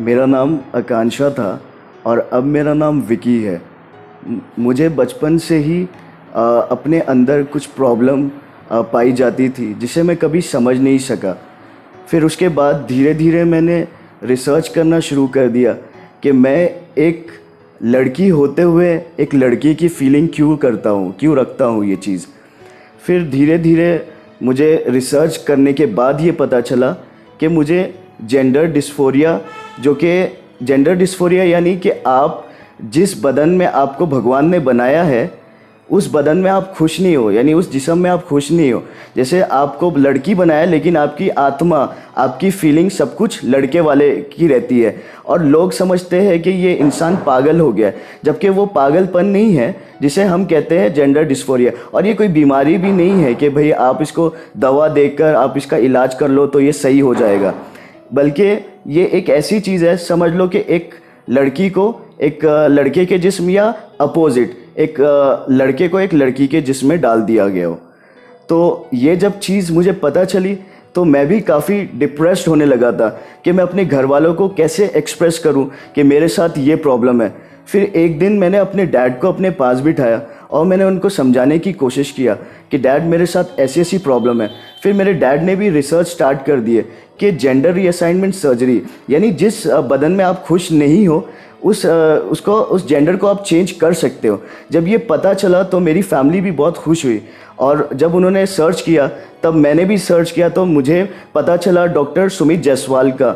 मेरा नाम आकांक्षा था और अब मेरा नाम विकी है। मुझे बचपन से ही अपने अंदर कुछ प्रॉब्लम पाई जाती थी जिसे मैं कभी समझ नहीं सका। फिर उसके बाद धीरे धीरे मैंने रिसर्च करना शुरू कर दिया कि मैं एक लड़की होते हुए एक लड़की की फीलिंग क्यों करता हूँ, क्यों रखता हूँ ये चीज़। फिर धीरे धीरे मुझे रिसर्च करने के बाद ये पता चला कि मुझे जेंडर डिस्फोरिया, जो कि जेंडर डिस्फोरिया यानी कि आप जिस बदन में आपको भगवान ने बनाया है उस बदन में आप खुश नहीं हो, यानी उस जिस्म में आप खुश नहीं हो। जैसे आपको लड़की बनाया लेकिन आपकी आत्मा, आपकी फीलिंग सब कुछ लड़के वाले की रहती है और लोग समझते हैं कि ये इंसान पागल हो गया है, जबकि वो पागलपन नहीं है जिसे हम कहते हैं जेंडर डिस्फोरिया। और ये कोई बीमारी भी नहीं है कि भाई आप इसको दवा देकर आप इसका इलाज कर लो तो ये सही हो जाएगा, बल्कि ये एक ऐसी चीज़ है, समझ लो कि एक लड़की को एक लड़के के जिस्म या अपोजिट एक लड़के को एक लड़की के जिस्म में डाल दिया गया हो। तो ये जब चीज़ मुझे पता चली तो मैं भी काफ़ी डिप्रेस्ड होने लगा था कि मैं अपने घर वालों को कैसे एक्सप्रेस करूं कि मेरे साथ ये प्रॉब्लम है। फिर एक दिन मैंने अपने डैड को अपने पास बिठाया और मैंने उनको समझाने की कोशिश किया कि डैड मेरे साथ ऐसी ऐसी प्रॉब्लम है। फिर मेरे डैड ने भी रिसर्च स्टार्ट कर दिए कि जेंडर रीअसाइनमेंट सर्जरी, यानी जिस बदन में आप खुश नहीं हो उस जेंडर को आप चेंज कर सकते हो। जब ये पता चला तो मेरी फैमिली भी बहुत खुश हुई और जब उन्होंने सर्च किया तब मैंने भी सर्च किया तो मुझे पता चला डॉक्टर सुमित जायसवाल का,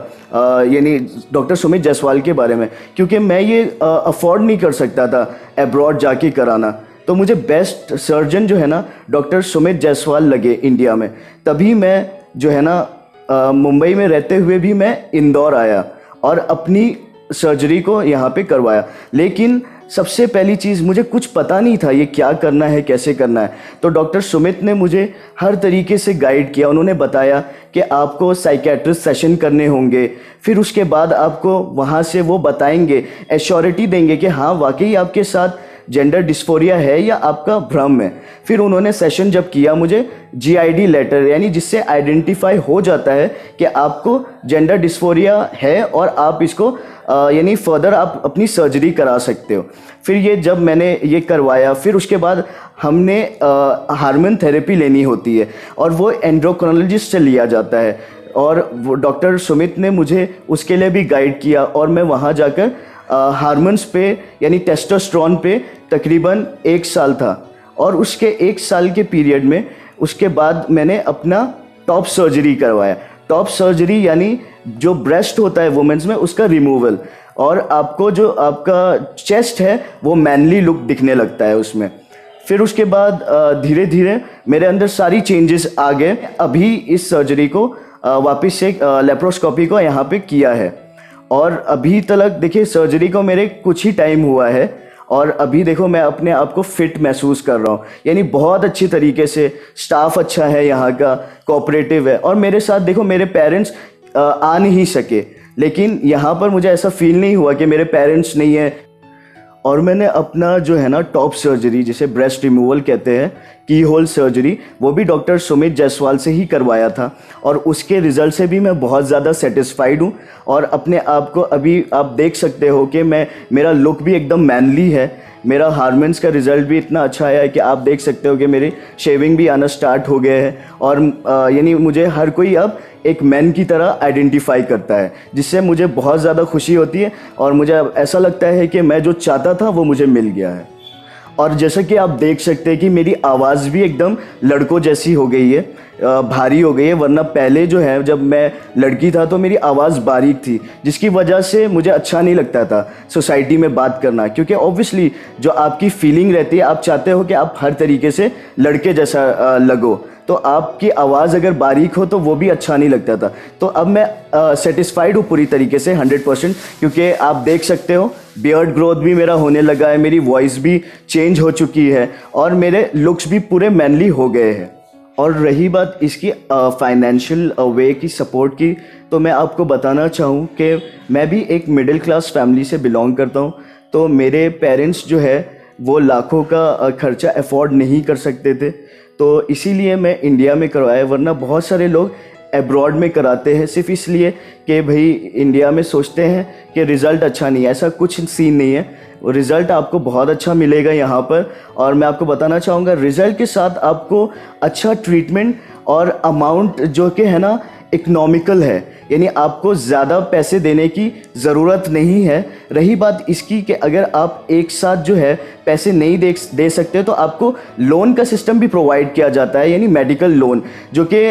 यानी डॉक्टर सुमित जायसवाल के बारे में, क्योंकि मैं ये अफोर्ड नहीं कर सकता था अब्रॉड जाके कराना। तो मुझे बेस्ट सर्जन जो है ना डॉक्टर सुमित जायसवाल लगे इंडिया में। तभी मैं जो है ना मुंबई में रहते हुए भी मैं इंदौर आया और अपनी सर्जरी को यहाँ पे करवाया। लेकिन सबसे पहली चीज़, मुझे कुछ पता नहीं था ये क्या करना है, कैसे करना है। तो डॉक्टर सुमित ने मुझे हर तरीके से गाइड किया। उन्होंने बताया कि आपको साइकेट्रिस्ट सेशन करने होंगे, फिर उसके बाद आपको वहाँ से वो बताएंगे, एश्योरिटी देंगे कि हाँ वाकई आपके साथ जेंडर डिस्फोरिया है या आपका भ्रम है। फिर उन्होंने सेशन जब किया मुझे जीआईडी लेटर, यानी जिससे आइडेंटिफाई हो जाता है कि आपको जेंडर डिस्फोरिया है और आप इसको यानी फर्दर आप अपनी सर्जरी करा सकते हो। फिर ये जब मैंने ये करवाया फिर उसके बाद हमने हार्मोन थेरेपी लेनी होती है और वो एंडोक्रोनोलॉजिस्ट से लिया जाता है और वो डॉक्टर सुमित ने मुझे उसके लिए भी गाइड किया और मैं वहाँ जाकर हार्मोन्स पे यानी टेस्टोस्टेरोन पे तकरीबन 1 साल था। और उसके 1 साल के पीरियड में उसके बाद मैंने अपना टॉप सर्जरी करवाया। टॉप सर्जरी यानी जो ब्रेस्ट होता है वुमेन्स में उसका रिमूवल, और आपको जो आपका चेस्ट है वो मैनली लुक दिखने लगता है उसमें। फिर उसके बाद धीरे धीरे मेरे अंदर सारी चेंजेस आ गए। अभी इस सर्जरी को वापस से लेप्रोस्कोपी को यहाँ पे किया है और अभी तक देखिए सर्जरी को मेरे कुछ ही टाइम हुआ है और अभी देखो मैं अपने आप को फिट महसूस कर रहा हूँ, यानी बहुत अच्छी तरीके से। स्टाफ अच्छा है यहाँ का, कोऑपरेटिव है। और मेरे साथ देखो मेरे पेरेंट्स आ नहीं सके, लेकिन यहाँ पर मुझे ऐसा फील नहीं हुआ कि मेरे पेरेंट्स नहीं है। और मैंने अपना जो है ना टॉप सर्जरी जिसे ब्रेस्ट रिमूवल कहते हैं, की होल सर्जरी, वो भी डॉक्टर सुमित जायसवाल से ही करवाया था और उसके रिज़ल्ट से भी मैं बहुत ज़्यादा सेटिस्फाइड हूँ। और अपने आप को अभी आप देख सकते हो कि मेरा लुक भी एकदम मैनली है। मेरा हार्मोन्स का रिज़ल्ट भी इतना अच्छा आया है कि आप देख सकते हो कि मेरी शेविंग भी आना स्टार्ट हो गया है और यानी मुझे हर कोई अब एक मैन की तरह आइडेंटिफाई करता है, जिससे मुझे बहुत ज़्यादा खुशी होती है और मुझे ऐसा लगता है कि मैं जो चाहता था वो मुझे मिल गया है। और जैसा कि आप देख सकते हैं कि मेरी आवाज़ भी एकदम लड़कों जैसी हो गई है, भारी हो गई है। वरना पहले जो है जब मैं लड़की था तो मेरी आवाज़ बारीक थी, जिसकी वजह से मुझे अच्छा नहीं लगता था सोसाइटी में बात करना, क्योंकि ऑब्वियसली जो आपकी फीलिंग रहती है आप चाहते हो कि आप हर तरीके से लड़के जैसा लगो, तो आपकी आवाज़ अगर बारीक हो तो वो भी अच्छा नहीं लगता था। तो अब मैं सेटिस्फाइड हूँ पूरी तरीके से 100%, क्योंकि आप देख सकते हो बियर्ड ग्रोथ भी मेरा होने लगा है, मेरी वॉइस भी चेंज हो चुकी है और मेरे लुक्स भी पूरे मैनली हो गए हैं। और रही बात इसकी फाइनेंशियल वे की सपोर्ट की, तो मैं आपको बताना चाहूँ कि मैं भी एक मिडिल क्लास फैमिली से बिलोंग करता हूँ। तो मेरे पेरेंट्स जो है वो लाखों का खर्चा अफोर्ड नहीं कर सकते थे, तो इसीलिए मैं इंडिया में करवाया। वरना बहुत सारे लोग एब्रॉड में कराते हैं सिर्फ इसलिए कि भाई इंडिया में सोचते हैं कि रिज़ल्ट अच्छा नहीं है। ऐसा कुछ सीन नहीं है, रिज़ल्ट आपको बहुत अच्छा मिलेगा यहाँ पर। और मैं आपको बताना चाहूँगा, रिज़ल्ट के साथ आपको अच्छा ट्रीटमेंट और अमाउंट जो कि है ना इकोनॉमिकल है, यानी आपको ज़्यादा पैसे देने की ज़रूरत नहीं है। रही बात इसकी कि अगर आप एक साथ जो है पैसे नहीं दे सकते तो आपको लोन का सिस्टम भी प्रोवाइड किया जाता है, यानी मेडिकल लोन, जो कि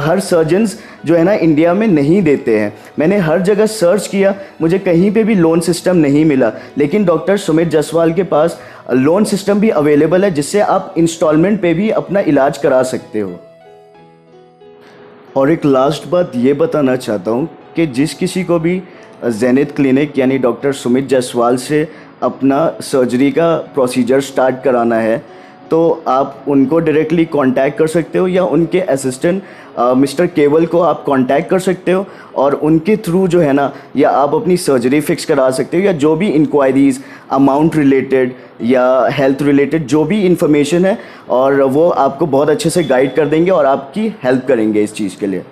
हर सर्जन्स जो है ना इंडिया में नहीं देते हैं। मैंने हर जगह सर्च किया, मुझे कहीं पे भी लोन सिस्टम नहीं मिला, लेकिन डॉक्टर सुमित जायसवाल के पास लोन सिस्टम भी अवेलेबल है, जिससे आप इंस्टॉलमेंट पे भी अपना इलाज करा सकते हो। और एक लास्ट बात ये बताना चाहता हूँ कि जिस किसी को भी जेनिथ क्लिनिक यानी डॉक्टर सुमित जायसवाल से अपना सर्जरी का प्रोसीजर स्टार्ट कराना है, तो आप उनको डायरेक्टली कांटेक्ट कर सकते हो, या उनके असिस्टेंट मिस्टर केवल को आप कांटेक्ट कर सकते हो, और उनके थ्रू जो है ना या आप अपनी सर्जरी फिक्स करा सकते हो, या जो भी इंक्वायरीज़ अमाउंट रिलेटेड या हेल्थ रिलेटेड जो भी इंफॉर्मेशन है, और वो आपको बहुत अच्छे से गाइड कर देंगे और आपकी हेल्प करेंगे इस चीज़ के लिए।